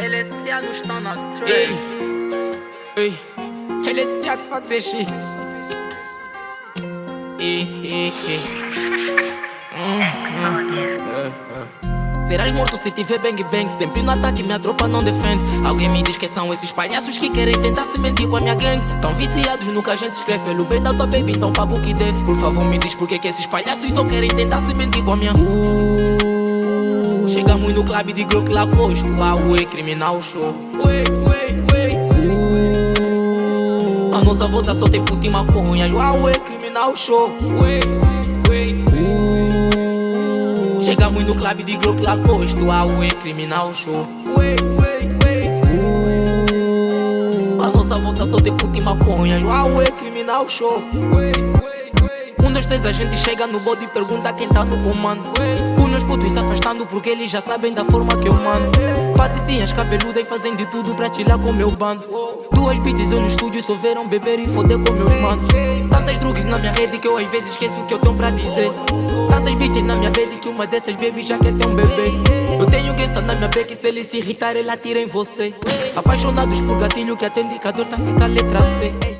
LSA no está na track. Ei, LSA que fuck that shit. Serás morto se tiver bang bang. Sempre no ataque minha tropa não defende. Alguém me diz que são esses palhaços que querem tentar se mentir com a minha gang. Tão viciados no que a gente escreve. Pelo bem da tua baby, então pago o que deve. Por favor me diz porque que esses palhaços só querem tentar se mentir com a minha Chegamos no clube de Glock lá posto. Ué, criminal show. A nossa volta só tem puta e maconhas. Ué, criminal show. Chegamos no clube de Glock lá posto. Ué, criminal show. A nossa volta só tem puta e maconhas. Ué, criminal show. 1, 2, 3, a gente chega no bode e pergunta quem tá no comando. Os meus putos se afastando porque eles já sabem da forma que eu mando. Patricinhas cabeludas e fazem de tudo pra tirar com meu bando. 2 bitches eu no estúdio só verão beber e foder com meus manos. Tantas drugas na minha rede que eu às vezes esqueço o que eu tenho pra dizer. Tantas bitches na minha bed que uma dessas baby já quer ter um bebê. Eu tenho gangsta na minha back e se ele se irritar ele atira em você. Apaixonados por gatilho que até indicador tá fica a letra C.